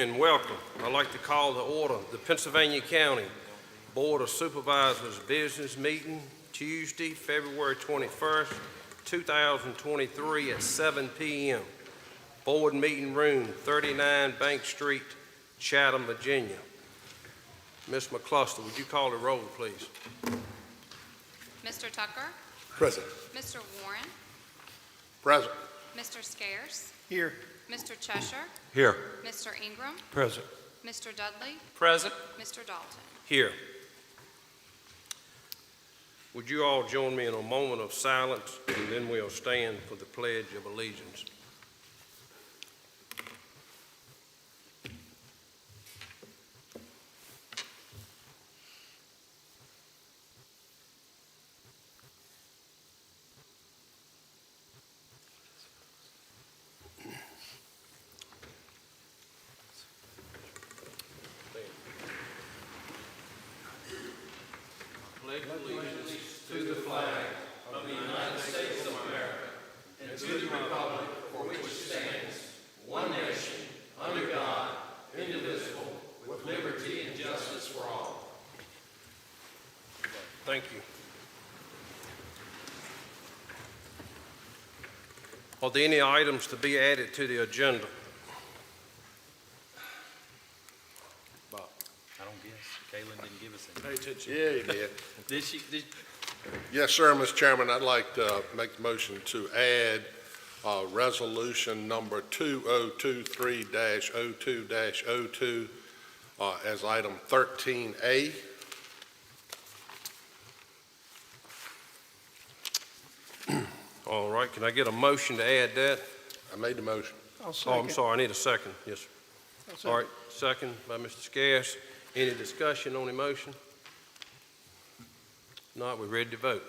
And welcome. I'd like to call to order the Pittsylvania County Board of Supervisors business meeting Tuesday, February 21st, 2023 at 7 p.m. Board meeting room, 39 Bank Street, Chatham, Virginia. Ms. McCluster, would you call the roll, please? Mr. Tucker? Present. Mr. Warren? Present. Mr. Scearce? Here. Mr. Cheshire? Here. Mr. Ingram? Present. Mr. Dudley? Present. Mr. Dalton? Here. Would you all join me in a moment of silence, and then we'll stand for the Pledge of Allegiance. Pledge allegiance to the flag of the United States of America and to the republic for which it stands, one nation, under God, indivisible, with liberty and justice for all. Thank you. Are there any items to be added to the agenda? Bob? I don't guess. Kaylin didn't give us any. Pay attention. Yeah, you did. Did she? Yes, sir, Mr. Chairman, I'd like to make the motion to add resolution number 2023-02-02 as item 13A. All right, can I get a motion to add that? I made the motion. Oh, I'm sorry, I need a second. Yes, sir. All right, second by Mr. Scearce. Any discussion on the motion? Not, we're ready to vote.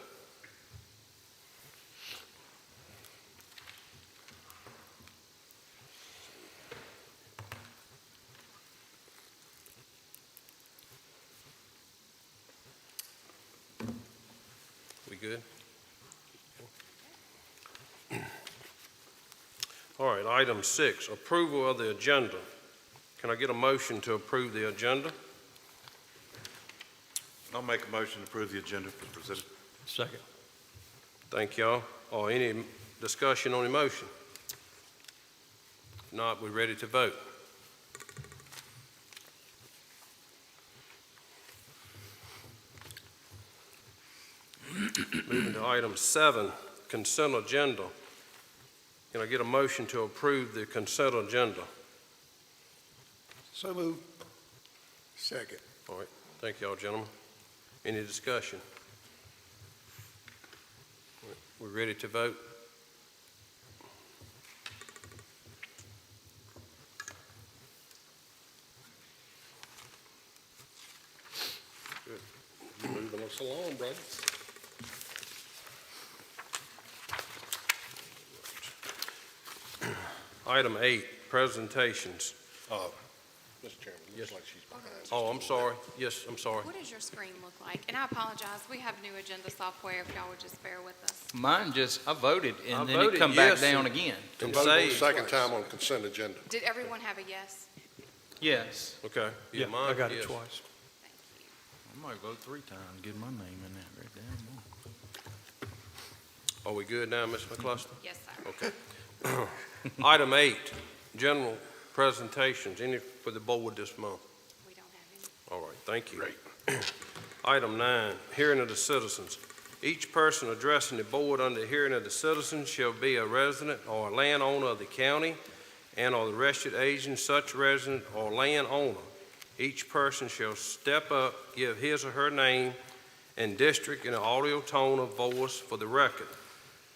We good? All right, item 6, approval of the agenda. Can I get a motion to approve the agenda? I'll make a motion to approve the agenda as presented. Second. Thank y'all. Or any discussion on the motion? If not, we're ready to vote. Moving to item 7, consent agenda. Can I get a motion to approve the consent agenda? So moved. Second. All right, thank y'all, gentlemen. Any discussion? We're ready to vote. Good. You're moving us along, brother. Item 8, presentations. Mr. Chairman, it looks like she's behind. Oh, I'm sorry. Yes, I'm sorry. What does your screen look like? And I apologize, we have new agenda software, if y'all would just bear with us. Mine I voted, and I then voted it come yes, back down and- again. And Vote on the saved. second time on consent agenda. Did everyone have a yes? Yes. Okay. Yeah, mine, I got yes. it twice. Thank you. I might vote 3 times, get my name in that right there. Are we good now, Ms. McCluster? Yes, sir. Okay. Item 8, general presentations. Any for the board this month? We don't have any. All right, thank you. Great. Item 9, hearing of the citizens. Each person addressing the board under hearing of the citizens shall be a resident or a landowner of the county and or the registered agent, such resident or landowner. Each person shall step up, give his or her name and district in an audio tone of voice for the record,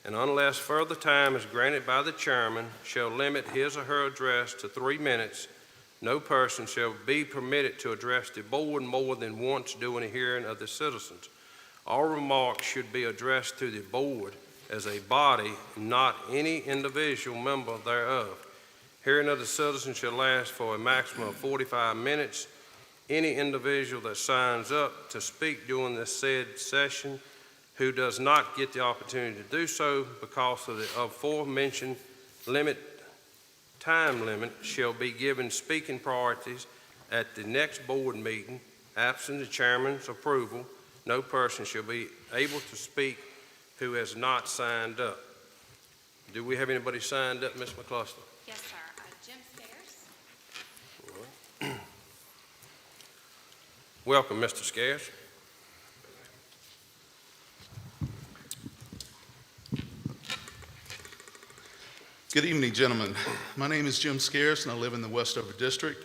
and unless further time is granted by the chairman, shall limit his or her address to 3 minutes. No person shall be permitted to address the board more than once during a hearing of the citizens. All remarks should be addressed to the board as a body, not any individual member thereof. Hearing of the citizens shall last for a maximum of 45 minutes. Any individual that signs up to speak during this said session who does not get the opportunity to do so because of the aforementioned limit time limit shall be given speaking priorities at the next board meeting. Absent the chairman's approval, no person shall be able to speak who has not signed up. Do we have anybody signed up, Ms. McCluster? Yes, sir. Jim Scearce. Welcome, Mr. Scearce. Good evening, gentlemen. My name is Jim Scearce, and I live in the Westover District.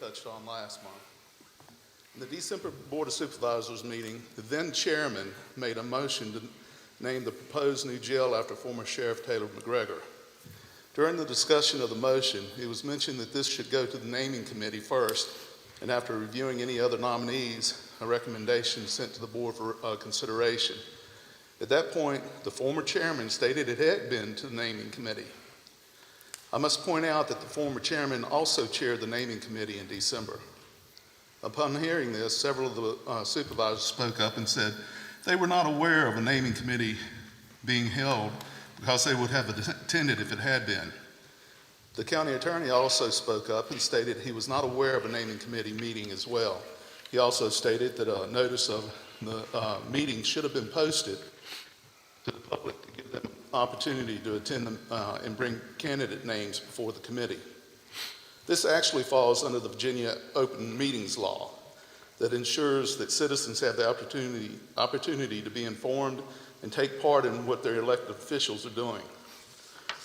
Touched on last month. In the December Board of Supervisors meeting, the then chairman made a motion to name the proposed new jail after former Sheriff Taylor McGregor. During the discussion of the motion, it was mentioned that this should go to the naming committee first, and after reviewing any other nominees, a recommendation sent to the board for consideration. At that point, the former chairman stated it had been to the naming committee. I must point out that the former chairman also chaired the naming committee in December. Upon hearing this, several of the supervisors spoke up and said they were not aware of a naming committee being held because they would have attended if it had been. The county attorney also spoke up and stated he was not aware of a naming committee meeting as well. He also stated that a notice of the meeting should have been posted to the public to give them an opportunity to attend them and bring candidate names before the committee. This actually falls under the Virginia Open Meetings Law that ensures that citizens have the opportunity to be informed and take part in what their elected officials are doing.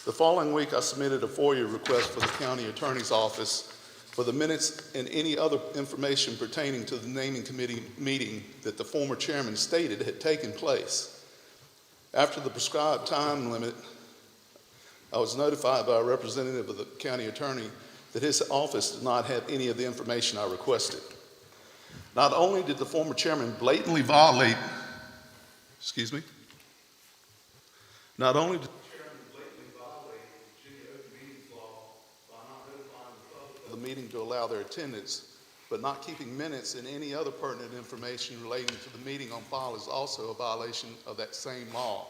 The following week, I submitted a FOIA request for the county attorney's office for the minutes and any other information pertaining to the naming committee meeting that the former chairman stated had taken place. After the prescribed time limit, I was notified by a representative of the county attorney that his office did not have any of the information I requested. Not only did the former chairman blatantly violate, not only did the chairman blatantly violate the Virginia Open Meetings Law by not notifying the public of the meeting to allow their attendance, but not keeping minutes and any other pertinent information relating to the meeting on file is also a violation of that same law.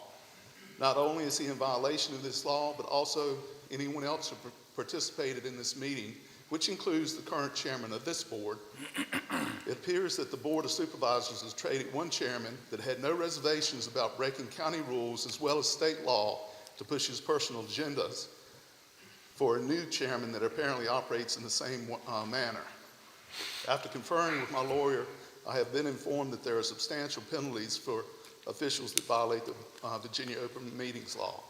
Not only is he in violation of this law, but also anyone else who participated in this meeting, which includes the current chairman of this board. It appears that the Board of Supervisors has traded one chairman that had no reservations about breaking county rules as well as state law to push his personal agendas for a new chairman that apparently operates in the same manner. After conferring with my lawyer, I have been informed that there are substantial penalties for officials that violate the Virginia Open Meetings Law.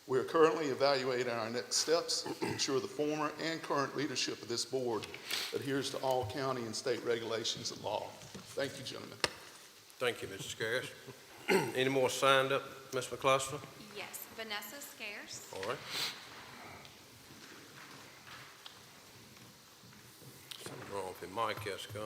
We are currently evaluating our next steps to ensure the former and current leadership of this board adheres to all county and state regulations and law. Thank you, gentlemen. Thank you, Mr. Scearce. Any more signed up, Ms. McCluster? Yes, Vanessa Scearce. All right. Something wrong with your mic, Jessica.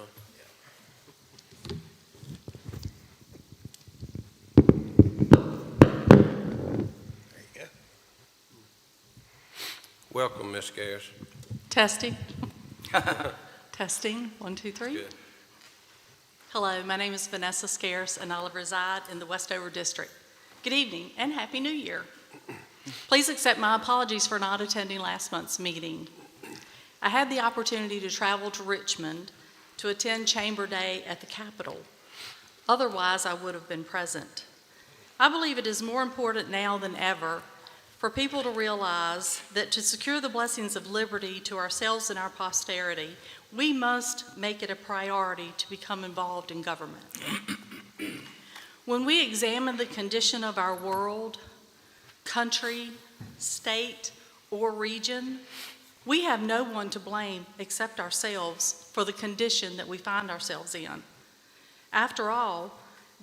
Welcome, Ms. Scearce. Testing. Testing. 1, 2, 3. Good. Hello, my name is Vanessa Scearce, and I reside in the Westover District. Good evening and Happy New Year. Please accept my apologies for not attending last month's meeting. I had the opportunity to travel to Richmond to attend Chamber Day at the Capitol. Otherwise, I would have been present. I believe it is more important now than ever for people to realize that to secure the blessings of liberty to ourselves and our posterity, we must make it a priority to become involved in government. When we examine the condition of our world, country, state, or region, we have no one to blame except ourselves for the condition that we find ourselves in. After all,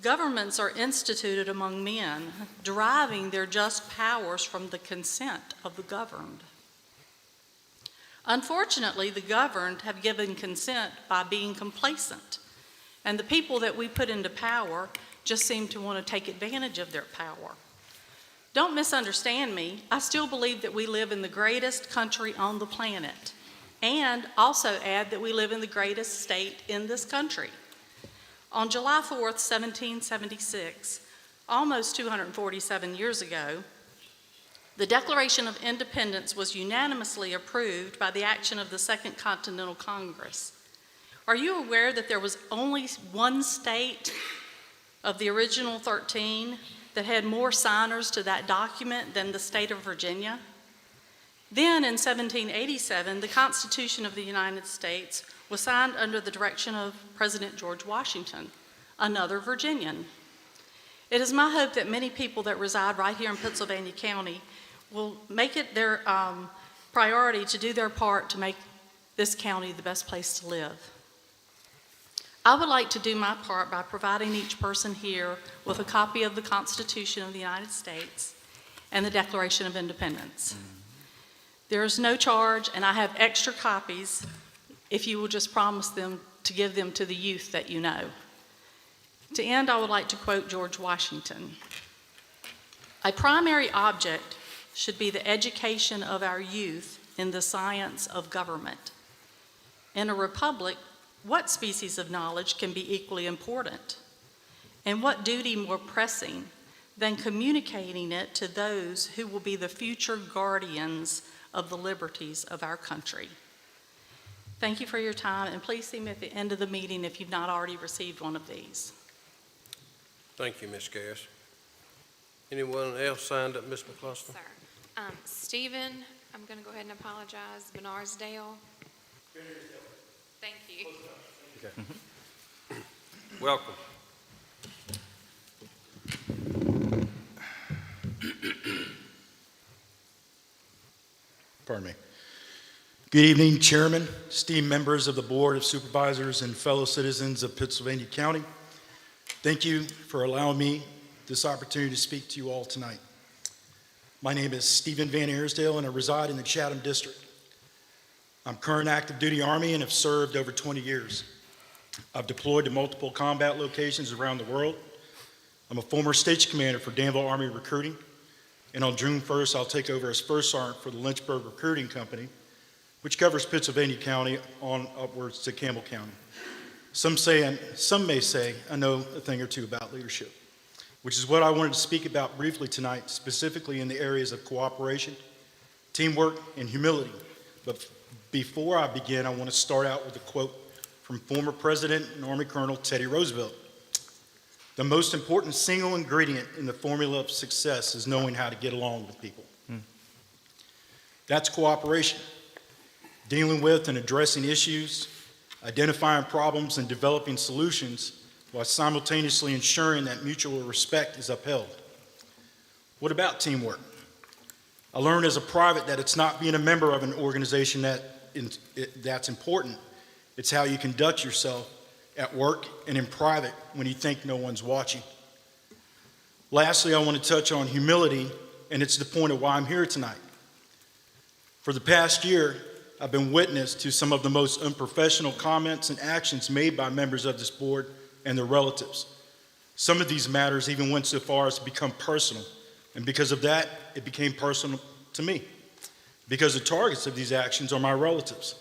governments are instituted among men, deriving their just powers from the consent of the governed. Unfortunately, the governed have given consent by being complacent, and the people that we put into power just seem to want to take advantage of their power. Don't misunderstand me. I still believe that we live in the greatest country on the planet, and also add that we live in the greatest state in this country. On July 4th, 1776, almost 247 years ago, the Declaration of Independence was unanimously approved by the action of the Second Continental Congress. Are you aware that there was only one state of the original 13 that had more signers to that document than the state of Virginia? Then in 1787, the Constitution of the United States was signed under the direction of President George Washington, another Virginian. It is my hope that many people that reside right here in Pittsylvania County will make it their priority to do their part to make this county the best place to live. I would like to do my part by providing each person here with a copy of the Constitution of the United States and the Declaration of Independence. There is no charge, and I have extra copies if you will just promise them to give them to the youth that you know. To end, I would like to quote George Washington. "A primary object should be the education of our youth in the science of government. In a republic, what species of knowledge can be equally important? And what duty more pressing than communicating it to those who will be the future guardians of the liberties of our country?" Thank you for your time, and please see me at the end of the meeting if you've not already received one of these. Thank you, Ms. Scearce. Anyone else signed up, Ms. McCluskey? Sir. Stephen, I'm going to go ahead and apologize, Benarsdale. Thank you. Welcome. Pardon me. Good evening, Chairman, esteemed members of the Board of Supervisors, and fellow citizens of Pittsylvania County. Thank you for allowing me this opportunity to speak to you all tonight. My name is Stephen Van Arsdale, and I reside in the Chatham District. I'm current active duty Army and have served over 20 years. I've deployed to multiple combat locations around the world. I'm a former station commander for Danville Army Recruiting, and on June 1st, I'll take over as First Sergeant for the Lynchburg Recruiting Company, which covers Pittsylvania County on upwards to Campbell County. Some may say I know a thing or two about leadership, which is what I wanted to speak about briefly tonight, specifically in the areas of cooperation, teamwork, and humility. But before I begin, I want to start out with a quote from former President and Army Colonel Teddy Roosevelt. "The most important single ingredient in the formula of success is knowing how to get along with people." That's cooperation. Dealing with and addressing issues, identifying problems and developing solutions while simultaneously ensuring that mutual respect is upheld. What about teamwork? I learned as a private that it's not being a member of an organization that's important. It's how you conduct yourself at work and in private when you think no one's watching. Lastly, I want to touch on humility, and it's the point of why I'm here tonight. For the past year, I've been witness to some of the most unprofessional comments and actions made by members of this board and their relatives. Some of these matters even went so far as to become personal, and because of that, it became personal to me, because the targets of these actions are my relatives,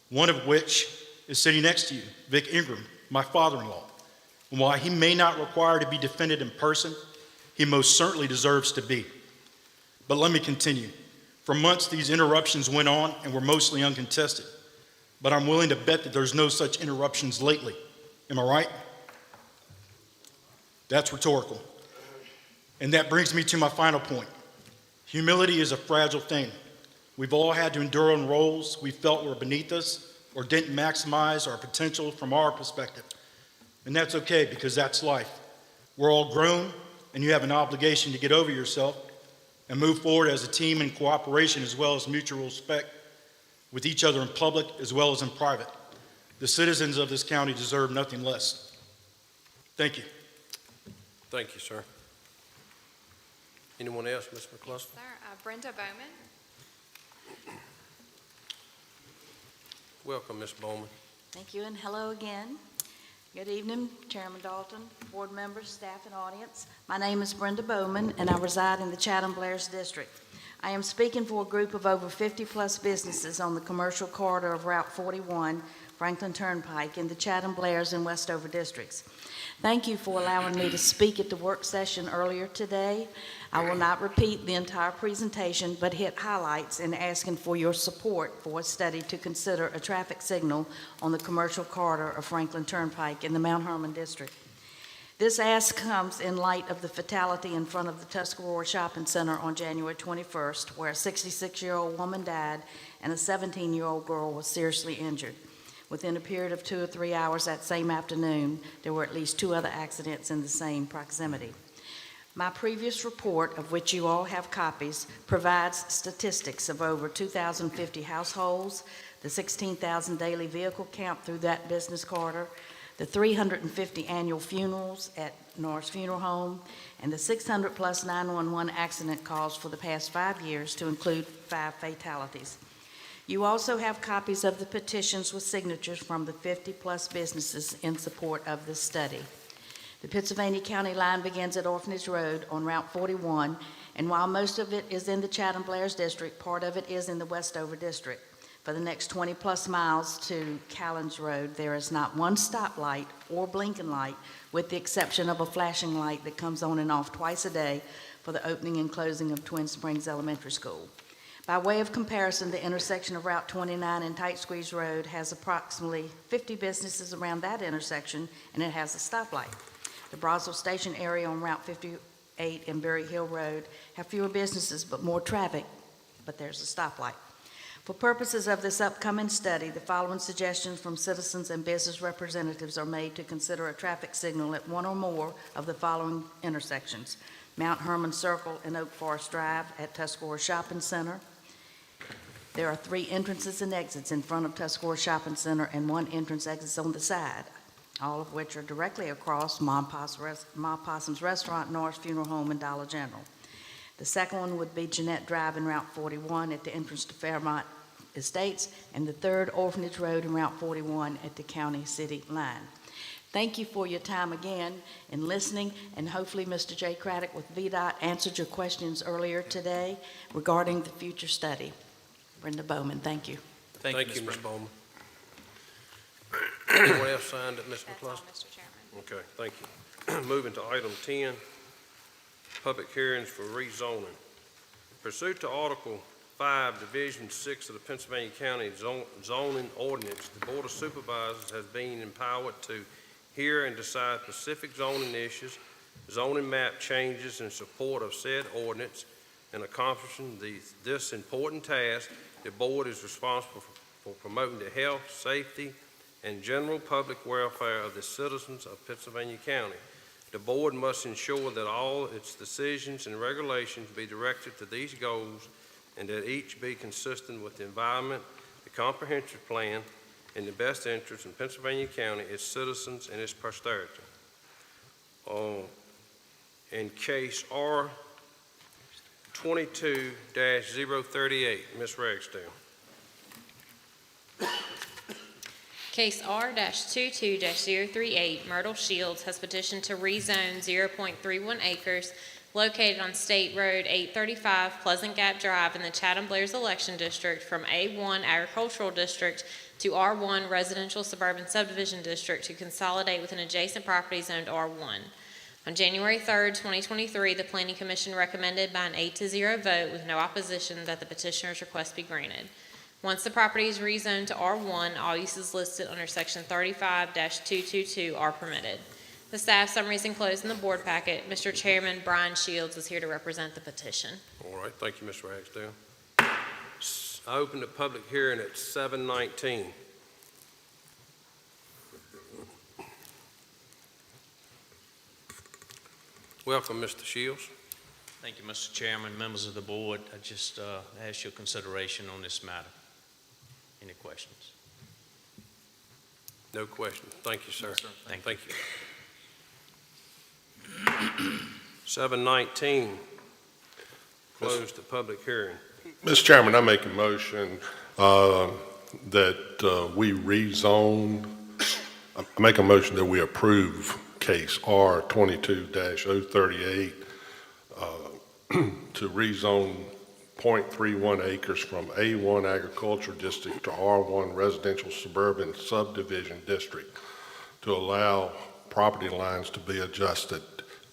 one of which is sitting next to you, Vic Ingram, my father-in-law. And while he may not require to be defended in person, he most certainly deserves to be. But let me continue. For months, these interruptions went on and were mostly uncontested. But I'm willing to bet that there's no such interruptions lately. Am I right? That's rhetorical. And that brings me to my final point. Humility is a fragile thing. We've all had to endure on roles we felt were beneath us or didn't maximize our potential from our perspective. And that's okay, because that's life. We're all grown, and you have an obligation to get over yourself and move forward as a team in cooperation, as well as mutual respect with each other in public as well as in private. The citizens of this county deserve nothing less. Thank you. Thank you, sir. Anyone else, Ms. McCluskey? Sir, Brenda Bowman. Welcome, Ms. Bowman. Thank you, and hello again. Good evening, Chairman Dalton, board members, staff, and audience. My name is Brenda Bowman, and I reside in the Chatham-Blairs District. I am speaking for a group of over 50-plus businesses on the commercial corridor of Route 41, Franklin Turnpike, in the Chatham, Blairs, and Westover districts. Thank you for allowing me to speak at the work session earlier today. I will not repeat the entire presentation, but hit highlights in asking for your support for a study to consider a traffic signal on the commercial corridor of Franklin Turnpike in the Mount Hermon district. This ask comes in light of the fatality in front of the Tuscarora Shopping Center on January 21st, where a 66-year-old woman died and a 17-year-old girl was seriously injured. Within a period of 2 or 3 hours that same afternoon, there were at least 2 other accidents in the same proximity. My previous report, of which you all have copies, provides statistics of over 2,050 households, the 16,000 daily vehicle count through that business corridor, the 350 annual funerals at Norris Funeral Home, and the 600-plus 911 accident calls for the past 5 years, to include 5 fatalities. You also have copies of the petitions with signatures from the 50-plus businesses in support of this study. The Pittsylvania County line begins at Orphanage Road on Route 41, and while most of it is in the Chatham-Blairs district, part of it is in the Westover district. For the next 20-plus miles to Callens Road, there is not one stoplight or blinking light, with the exception of a flashing light that comes on and off twice a day for the opening and closing of Twin Springs Elementary School. By way of comparison, the intersection of Route 29 and Tight Squeeze Road has approximately 50 businesses around that intersection, and it has a stoplight. The Brosville Station area on Route 58 and Berry Hill Road have fewer businesses but more traffic, but there's a stoplight. For purposes of this upcoming study, the following suggestions from citizens and business representatives are made to consider a traffic signal at one or more of the following intersections: Mount Hermon Circle and Oak Forest Drive at Tuscarora Shopping Center. There are 3 entrances and exits in front of Tuscarora Shopping Center and 1 entrance exit on the side, all of which are directly across Ma Possum's Restaurant, Norris Funeral Home, and Dollar General. The second one would be Jeanette Drive and Route 41 at the entrance to Fairmont Estates, and the third, Orphanage Road and Route 41 at the county-city line. Thank you for your time again in listening, and hopefully Mr. J. Craddock with VDOT answered your questions earlier today regarding the future study. Brenda Bowman, thank you. Thank you, Ms. Bowman. Anyone else signed it, Ms. That's all, McCluskey? Mr. Chairman. Okay, thank you. Moving to item 10, public hearings for rezoning. Pursuant to Article 5, Division 6 of the Pennsylvania County Zoning Ordinance, the Board of Supervisors has been empowered to hear and decide specific zoning issues, zoning map changes in support of said ordinance. In accomplishing this important task, the Board is responsible for promoting the health, safety, and general public welfare of the citizens of Pittsylvania County. The Board must ensure that all its decisions and regulations be directed to these goals, and that each be consistent with the environment, the comprehensive plan, in the best interest in Pennsylvania County, its citizens, and its posterity. In case R 22-038, Ms. Ragsdale. Case R-22-038, Myrtle Shields has petitioned to rezone 0.31 acres located on State Road 835 Pleasant Gap Drive in the Chatham-Blairs Election District from A1 Agricultural District to R1 Residential Suburban Subdivision District to consolidate with an adjacent property zoned R1. On January 3rd, 2023, the Planning Commission recommended by an 8-0 vote with no opposition that the petitioner's request be granted. Once the property is rezoned to R1, all uses listed under Section 35-222 are permitted. The staff summary is enclosed in the board packet. Mr. Chairman, Brian Shields is here to represent the petition. All right, thank you, Ms. Ragsdale. I open the public hearing at 7:19. Welcome, Mr. Shields. Thank you, Mr. Chairman, members of the board. I just ask your consideration on this matter. Any questions? No question. Thank you, sir. Thank you. 7:19. Close the public hearing. Mr. Chairman, I make a motion that we rezone, I make a motion that we approve case R 22-038 to rezone .31 acres from A1 Agricultural District to R1 Residential Suburban Subdivision District to allow property lines to be adjusted.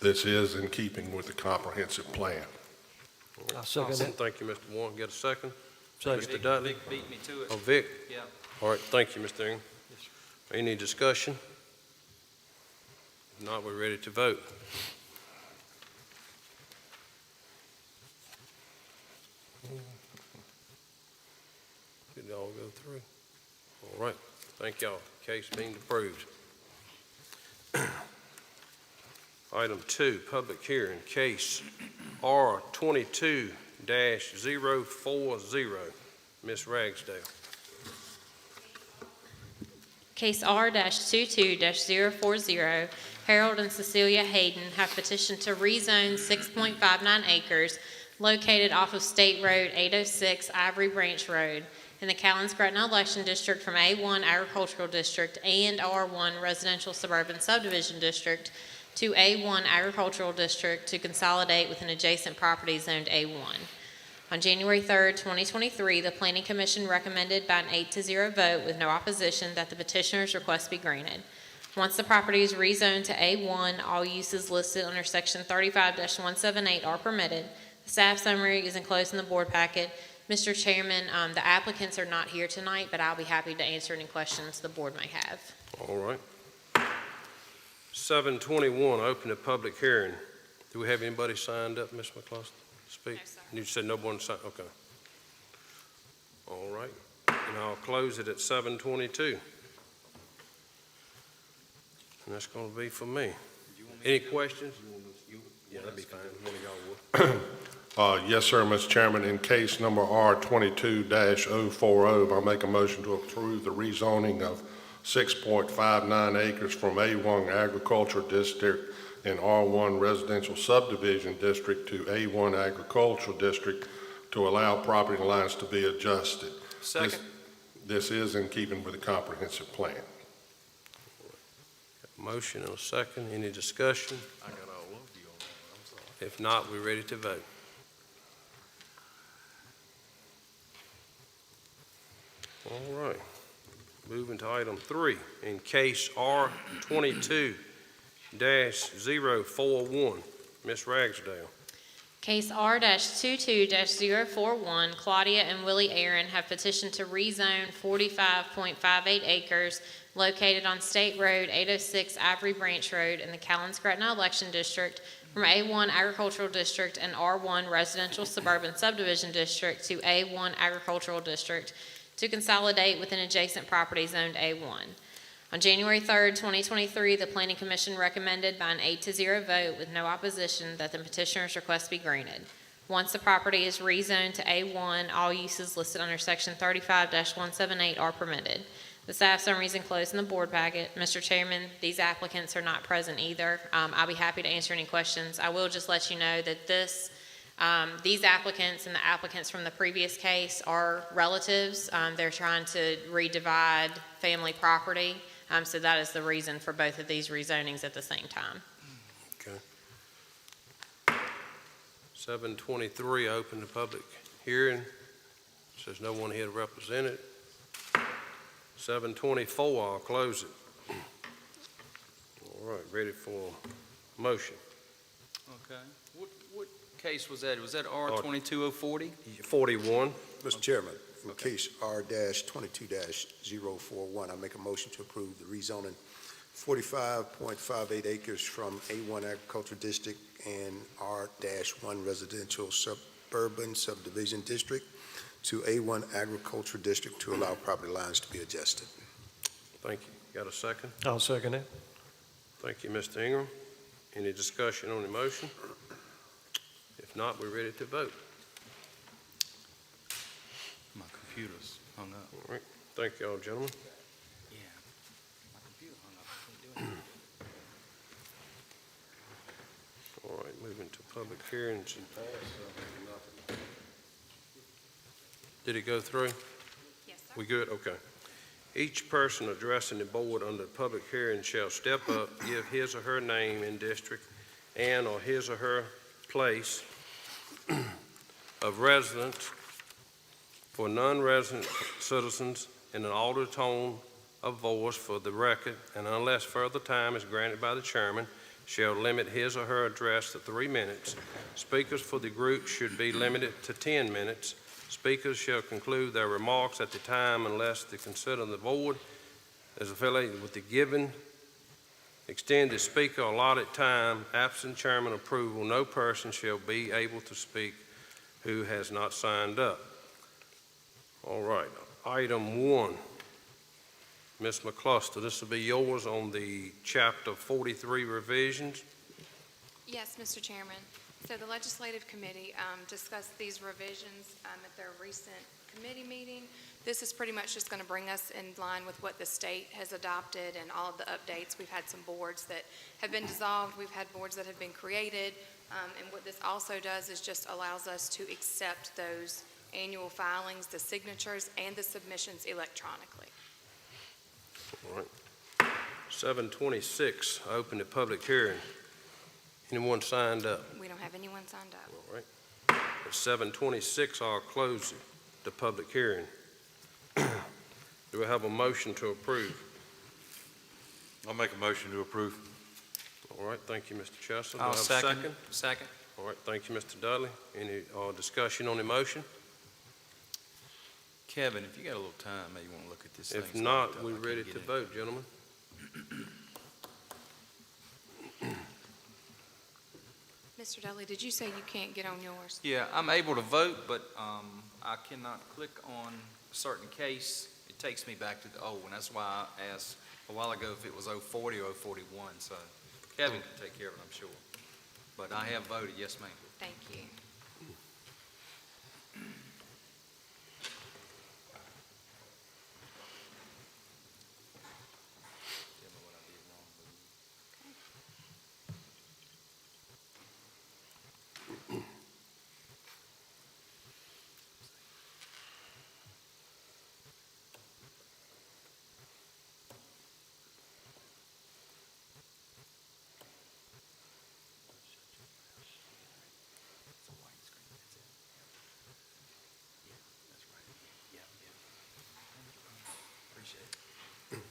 This is in keeping with the comprehensive plan. I'll second that. Thank you, Mr. Warren. Get a second? Second. Mr. Dudley? Vic beat me to it. Oh, Vic? Yeah. All right, thank you, Mr. Ingram. Any discussion? If not, we're ready to vote. Did it all go through? All right, thank y'all. Case being approved. Item 2, public hearing, case R22-040, Ms. Ragsdale. Case R-22-040, Harold and Cecilia Hayden have petitioned to rezone 6.59 acres located off of State Road 806 Ivory Branch Road in the Callens-Gretna Election District from A1 Agricultural District and R1 Residential Suburban Subdivision District to A1 Agricultural District to consolidate with an adjacent property zoned A1. On January 3rd, 2023, the Planning Commission recommended by an 8-0 vote with no opposition that the petitioner's request be granted. Once the property is rezoned to A1, all uses listed under Section 35-178 are permitted. The staff summary is enclosed in the board packet. Mr. Chairman, the applicants are not here tonight, but I'll be happy to answer any questions the board may have. All right. 7:21, open the public hearing. Do we have anybody signed up, Ms. McCloskey, to speak? No, sir. You said no one signed, okay. All right, and I'll close it at 7:22. And that's gonna be for me. Any questions? Yeah, that'd be fine, one of y'all would. Yes, sir, Mr. Chairman. In case number R22-040, I'll make a motion to approve the rezoning of 6.59 acres from A1 Agricultural District and R1 Residential Subdivision District to A1 Agricultural District to allow property lines to be adjusted. Second. This is in keeping with the comprehensive plan. Motion and a second, any discussion? I got all of you on that one, I'm sorry. If not, we're ready to vote. All right, moving to item 3, in case R22-041, Ms. Ragsdale. Case R-22-041, Claudia and Willie Aaron have petitioned to rezone 45.58 acres located on State Road 806 Ivory Branch Road in the Callens-Gretna Election District from A1 Agricultural District and R1 Residential Suburban Subdivision District to A1 Agricultural District to consolidate with an adjacent property zoned A1. On January 3rd, 2023, the Planning Commission recommended by an 8-0 vote with no opposition that the petitioner's request be granted. Once the property is rezoned to A1, all uses listed under Section 35-178 are permitted. The staff summary is enclosed in the board packet. Mr. Chairman, these applicants are not present either. I'll be happy to answer any questions. I will just let you know that these applicants and the applicants from the previous case are relatives. They're trying to redivide family property. So that is the reason for both of these rezonings at the same time. Okay. 7:23, open the public hearing. Says no one here to represent it. 7:24, I'll close it. All right, ready for motion. Okay. What case was that? Was that R-22-040? 41. Mr. Chairman, for Okay. case R-22-041, I make a motion to approve the rezoning 45.58 acres from A1 Agricultural District and R-1 Residential Suburban Subdivision District to A1 Agricultural District to allow property lines to be adjusted. Thank you. Got a second? I'll second it. Thank you, Mr. Ingram. Any discussion on the motion? If not, we're ready to vote. My computer's hung up. All right, thank y'all, gentlemen. Yeah. My computer hung up. I can't do it. All right, moving to public hearings. Did it go through? Yes, sir. We good? Okay. Each person addressing the board under the public hearing shall step up, give his or her name and district, and or his or her place of residents for non-resident citizens in an altered tone of voice for the record, and unless further time is granted by the chairman, shall limit his or her address to 3 minutes. Speakers for the group should be limited to 10 minutes. Speakers shall conclude their remarks at the time unless the consent of the board is affiliated with the given extended speaker allotted time. Absent chairman approval, no person shall be able to speak who has not signed up. All right, item 1. Ms. McCluster, this will be yours on the Chapter 43 revisions. Yes, Mr. Chairman. So the Legislative Committee discussed these revisions at their recent committee meeting. This is pretty much just going to bring us in line with what the state has adopted and all of the updates. We've had some boards that have been dissolved. We've had boards that have been created. And what this also does is just allows us to accept those annual filings, the signatures, and the submissions electronically. All right. 726, open the public hearing. Anyone signed up? We don't have anyone signed up. All right. At 726, I'll close the public hearing. Do we have a motion to approve? I'll make a motion to approve. All right, thank you, Mr. Chester. Do I I'll have a second. Second. All right, thank you, Mr. Dudley. Any discussion on the motion? Kevin, if you got a little time, maybe you want to look at this thing. If not, we're ready to vote, gentlemen. Mr. Dudley, did you say you can't get on yours? Yeah, I'm able to vote, but I cannot click on a certain case. It takes me back to the old one. That's why I asked a while ago if it was 040 or 041. So Kevin can take care of it, I'm sure. But I have voted, yes, ma'am. Thank you. Tell me what I did wrong.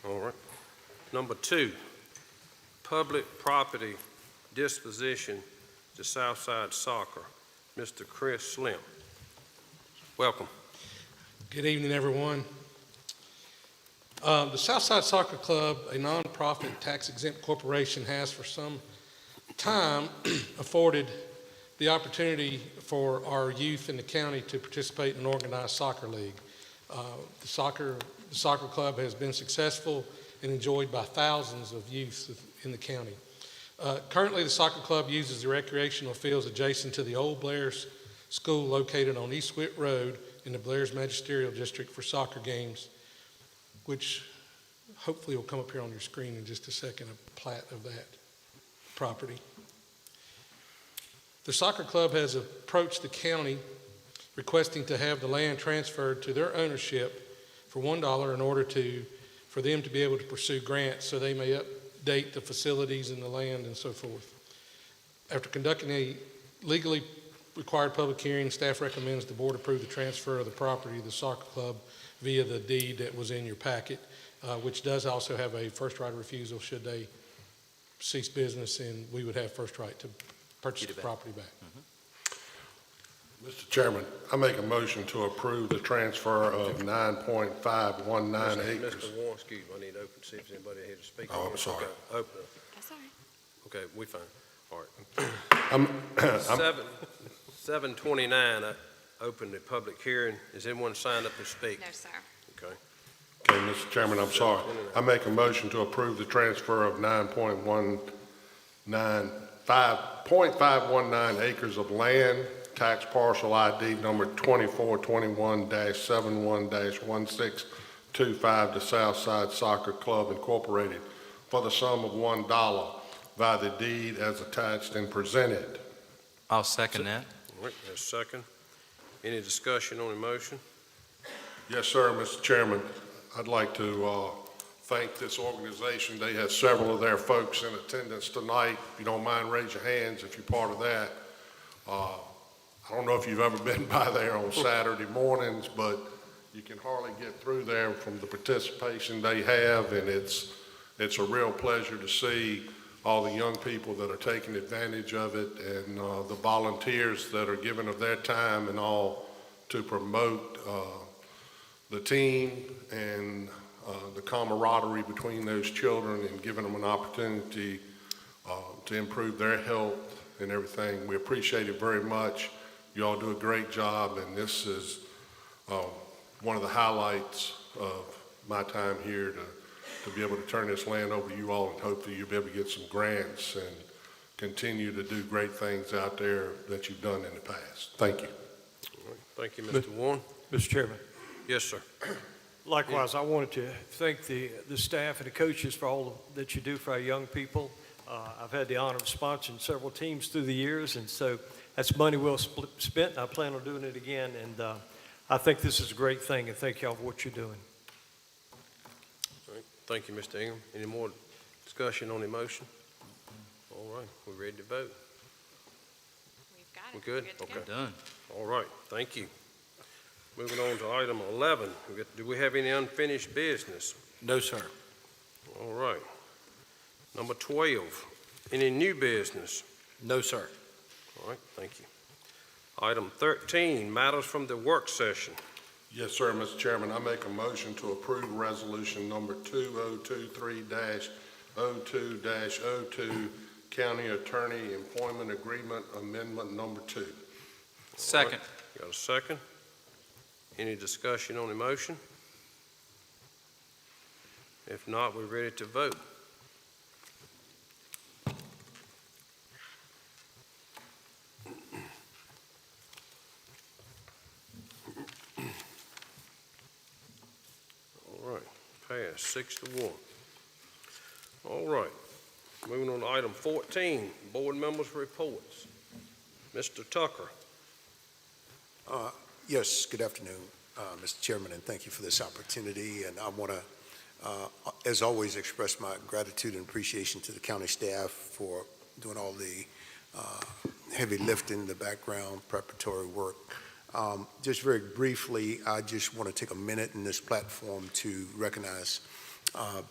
All right. Number 2, public property disposition to Southside Soccer. Mr. Chris Slim. Welcome. Good evening, everyone. The Southside Soccer Club, a nonprofit tax-exempt corporation, has for some time afforded the opportunity for our youth in the county to participate in an organized soccer league. The soccer club has been successful and enjoyed by thousands of youth in the county. Currently, the soccer club uses the recreational fields adjacent to the old Blair's School located on East Witt Road in the Blair's Magisterial District for soccer games, which hopefully will come up here on your screen in just a second, a plat of that property. The soccer club has approached the county requesting to have the land transferred to their ownership for $1 in order for them to be able to pursue grants so they may update the facilities and the land and so forth. After conducting a legally required public hearing, staff recommends the board approve the transfer of the property to the soccer club via the deed that was in your packet, which does also have a first right of refusal should they cease business, and we would have first right to purchase the property back. Mr. Chairman, I make a motion to approve the transfer of 9.519 acres. Mr. Warren, excuse me, I need to open, see if there's anybody here to speak. Oh, I'm sorry. Okay, open it. That's all right. Okay, we fine. All right. 7:29, I open the public hearing. Is anyone signed up to speak? No, sir. Okay. Okay, Mr. Chairman, I'm sorry. I make a motion to approve the transfer of 5.519 acres of land, tax parcel ID number 2421-71-1625 to Southside Soccer Club Incorporated for the sum of $1 by the deed as attached and presented. I'll second that. All right, there's a second. Any discussion on the motion? Yes, sir, Mr. Chairman. I'd like to thank this organization. They have several of their folks in attendance tonight. If you don't mind, raise your hands if you're part of that. I don't know if you've ever been by there on Saturday mornings, but you can hardly get through there from the participation they have, and it's a real pleasure to see all the young people that are taking advantage of it, and the volunteers that are giving of their time and all to promote the team and the camaraderie between those children and giving them an opportunity to improve their health and everything. We appreciate it very much. You all do a great job, and this is one of the highlights of my time here to be able to turn this land over to you all, and hopefully you'll be able to get some grants and continue to do great things out there that you've done in the past. Thank you. All right. Thank you, Mr. Warren. Mr. Chairman, Yes, sir. likewise, I wanted to thank the staff and the coaches for all that you do for our young people. I've had the honor of sponsoring several teams through the years, and so that's money well spent, and I plan on doing it again. And I think this is a great thing, and thank y'all for what you're doing. All right. Thank you, Mr. Ingram. Any more discussion on the motion? All right, we're ready to vote. We've got it. We're good? to go. Okay. Done. All right, thank you. Moving on to item 11. Do we have any unfinished business? No, sir. All right. Number 12, any new business? No, sir. All right, thank you. Item 13, matters from the work session. Yes, sir, Mr. Chairman. I make a motion to approve resolution number 2023-02-02, County Attorney Employment Agreement Amendment Number 2. Second. Got a second? Any discussion on the motion? If not, we're ready to vote. All right, passed 6-1. All right, moving on to item 14, board members' reports. Mr. Tucker. Yes, good afternoon, Mr. Chairman, and thank you for this opportunity. And I want to, as always, express my gratitude and appreciation to the county staff for doing all the heavy lifting, the background preparatory work. Just very briefly, I just want to take a minute in this platform to recognize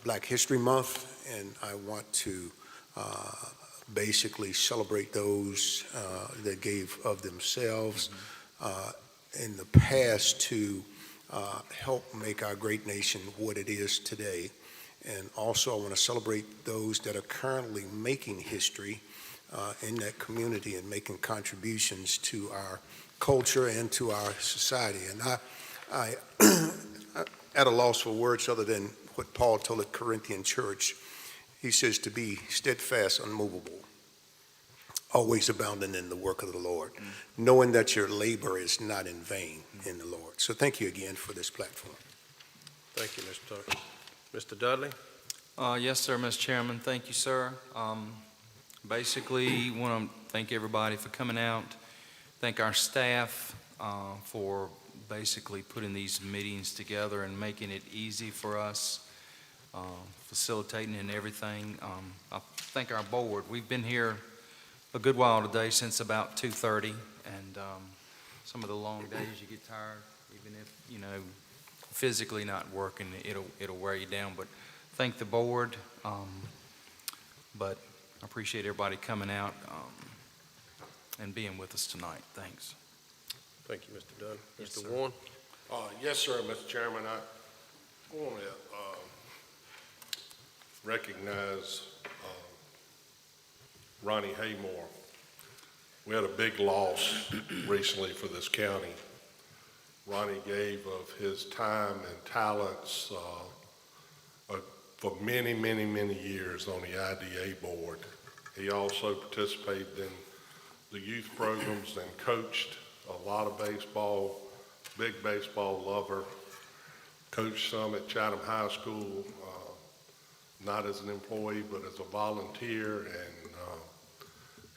Black History Month, and I want to basically celebrate those that gave of themselves in the past to help make our great nation what it is today. And also I want to celebrate those that are currently making history in that community and making contributions to our culture and to our society. And I at a loss for words other than what Paul told the Corinthian church. He says to be steadfast, unmovable, always abounding in the work of the Lord, knowing that your labor is not in vain in the Lord. So thank you again for this platform. Thank you, Mr. Tucker. Mr. Dudley? Yes, sir, Mr. Chairman. Thank you, sir. Basically, want to thank everybody for coming out. Thank our staff for basically putting these meetings together and making it easy for us, facilitating and everything. I thank our board. We've been here a good while today, since about 2:30, and some of the long days you get tired, even if, you know, physically not working, it'll wear you down. But thank the board, but I appreciate everybody coming out and being with us tonight. Thanks. Thank you, Mr. Dudley. Yes, Mr. sir. Warren? Yes, sir, Mr. Chairman. I want to recognize Ronnie Haymore. We had a big loss recently for this county. Ronnie gave of his time and talents for many, many, many years on the IDA board. He also participated in the youth programs and coached a lot of baseball, big baseball lover, coached some at Chatham High School, not as an employee, but as a volunteer, and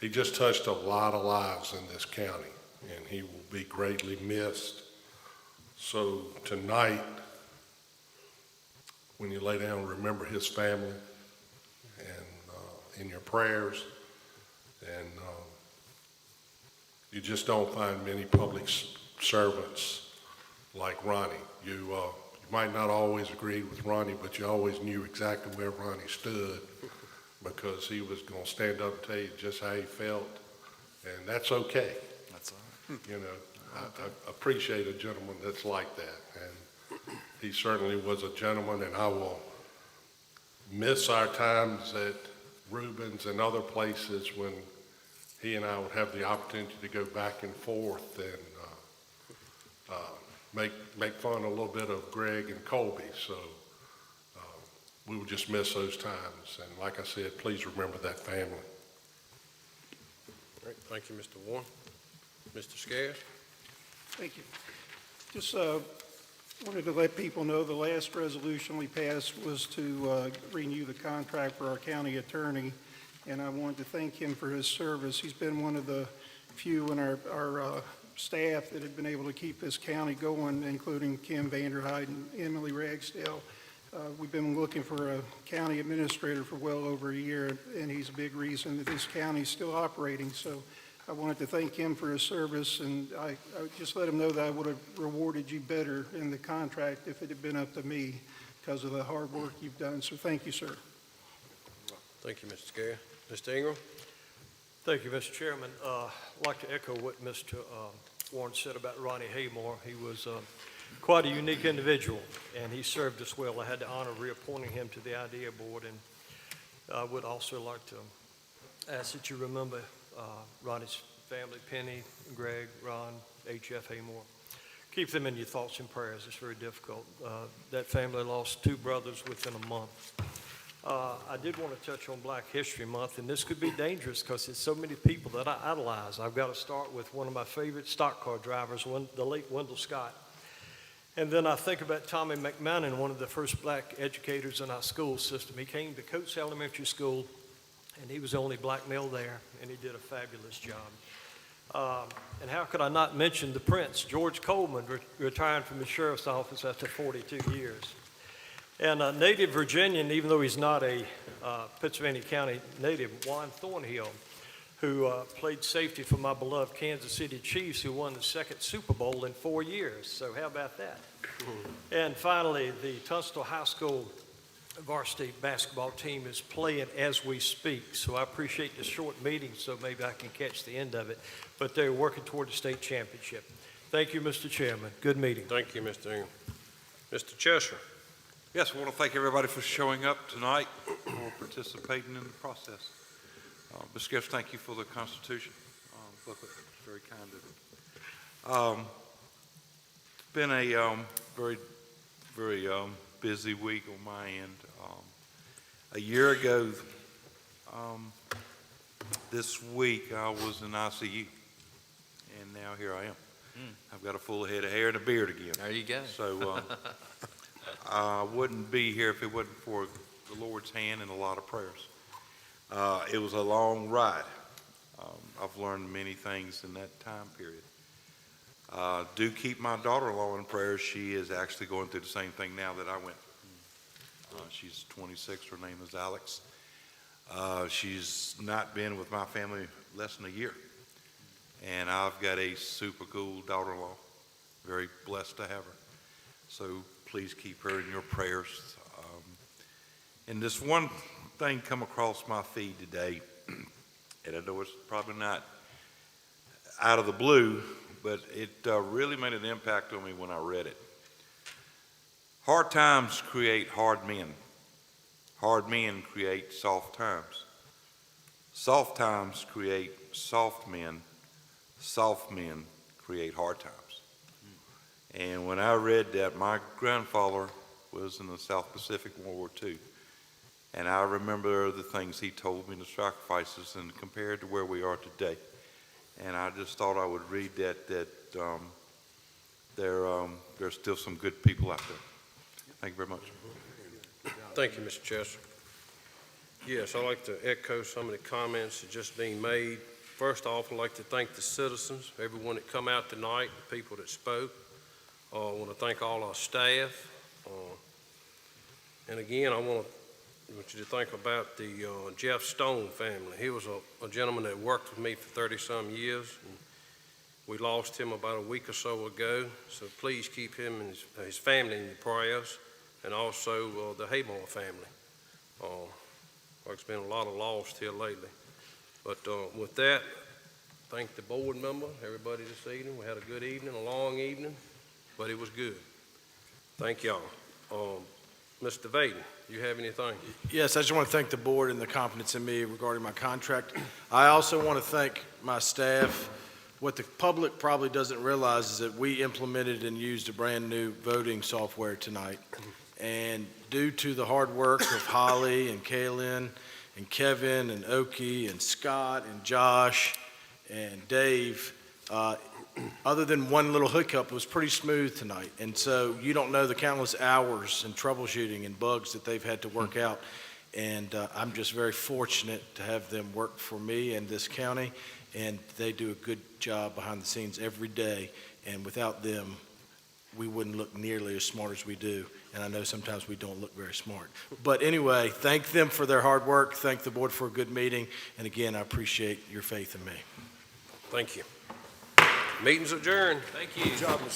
he just touched a lot of lives in this county, and he will be greatly missed. So tonight, when you lay down, remember his family and in your prayers, and you just don't find many public servants like Ronnie. You might not always agree with Ronnie, but you always knew exactly where Ronnie stood because he was going to stand up and tell you just how he felt, and that's okay. That's all right. You know, I appreciate a gentleman that's like that, and he certainly was a gentleman, and I will miss our times at Rubens and other places when he and I would have the opportunity to go back and forth and make fun a little bit of Greg and Colby. So we will just miss those times. And like I said, please remember that family. All right, thank you, Mr. Warren. Mr. Scares? Thank you. Just wanted to let people know the last resolution we passed was to renew the contract for our county attorney, and I wanted to thank him for his service. He's been one of the few in our staff that have been able to keep this county going, including Kim Vanderhyde and Emily Ragsdale. We've been looking for a county administrator for well over a year, and he's a big reason that this county is still operating. So I wanted to thank him for his service, and I just let him know that I would have rewarded you better in the contract if it had been up to me because of the hard work you've done. So thank you, sir. Thank you, Mr. Scares. Mr. Ingram? Thank you, Mr. Chairman. I'd like to echo what Mr. Warren said about Ronnie Haymore. He was quite a unique individual, and he served us well. I had the honor of reappointing him to the IDEA board, and I would also like to ask that you remember Ronnie's family, Penny, Greg, Ron, H.F. Haymore. Keep them in your thoughts and prayers. It's very difficult. That family lost 2 brothers within a month. I did want to touch on Black History Month, and this could be dangerous because there's so many people that I idolize. I've got to start with one of my favorite stock car drivers, the late Wendell Scott. And then I think about Tommy McMahon, one of the first black educators in our school system. He came to Coates Elementary School, and he was the only black male there, and he did a fabulous job. And how could I not mention the Prince, George Coleman, retiring from the sheriff's office after 42 years. And a native Virginian, even though he's not a Pittsylvania County native, Juan Thornhill, who played safety for my beloved Kansas City Chiefs, who won the 2nd Super Bowl in 4 years. So how about that? And finally, the Tunstall High School varsity basketball team is playing as we speak. So I appreciate the short meeting, so maybe I can catch the end of it. But they're working toward the state championship. Thank you, Mr. Chairman. Good meeting. Thank you, Mr. Ingram. Mr. Cheshire? Yes, I want to thank everybody for showing up tonight, for participating in the process. Ms. Scares, thank you for the Constitution booklet. It's very kind of you. It's been a very, very busy week on my end. A year ago, this week, I was in ICU, and now here I am. I've got a full head of hair and a beard again. There you go. So I wouldn't be here if it wasn't for the Lord's hand and a lot of prayers. It was a long ride. I've learned many things in that time period. Do keep my daughter-in-law in prayer. She is actually going through the same thing now that I went. She's 26. Her name is Alex. She's not been with my family less than a year. And I've got a super cool daughter-in-law. Very blessed to have her. So please keep her in your prayers. And this one thing come across my feed today, and I know it's probably not out of the blue, but it really made an impact on me when I read it. Hard times create hard men. Hard men create soft times. Soft times create soft men. Soft men create hard times. And when I read that, my grandfather was in the South Pacific World War II. And I remember the things he told me, the sacrifices, and compared to where we are today. And I just thought I would read that there's still some good people out there. Thank you very much. Thank you, Mr. Chester. Yes, I'd like to echo some of the comments that just being made. First off, I'd like to thank the citizens, everyone that come out tonight, the people that spoke. I want to thank all our staff. And again, I want you to think about the Jeff Stone family. He was a gentleman that worked with me for 30-some years. And We lost him about a week or so ago, so please keep him and his family in your prayers, and also the Haymore family. There's been a lot of loss here lately. But with that, thank the board member, everybody this evening. We had a good evening, a long evening, but it was good. Thank y'all. Mr. Vaden, you have anything? Yes, I just want to thank the board and the confidence in me regarding my contract. I also want to thank my staff. What the public probably doesn't realize is that we implemented and used a brand-new voting software tonight. And due to the hard work of Holly and Kaylin and Kevin and Oki and Scott and Josh and Dave, other than one little hiccup, it was pretty smooth tonight. And so you don't know the countless hours and troubleshooting and bugs that they've had to work out. And I'm just very fortunate to have them work for me and this county. And they do a good job behind the scenes every day. And without them, we wouldn't look nearly as smart as we do. And I know sometimes we don't look very smart. But anyway, thank them for their hard work. Thank the board for a good meeting. And again, I appreciate your faith in me. Thank you. Meeting's adjourned. Thank you. Good job, Mr.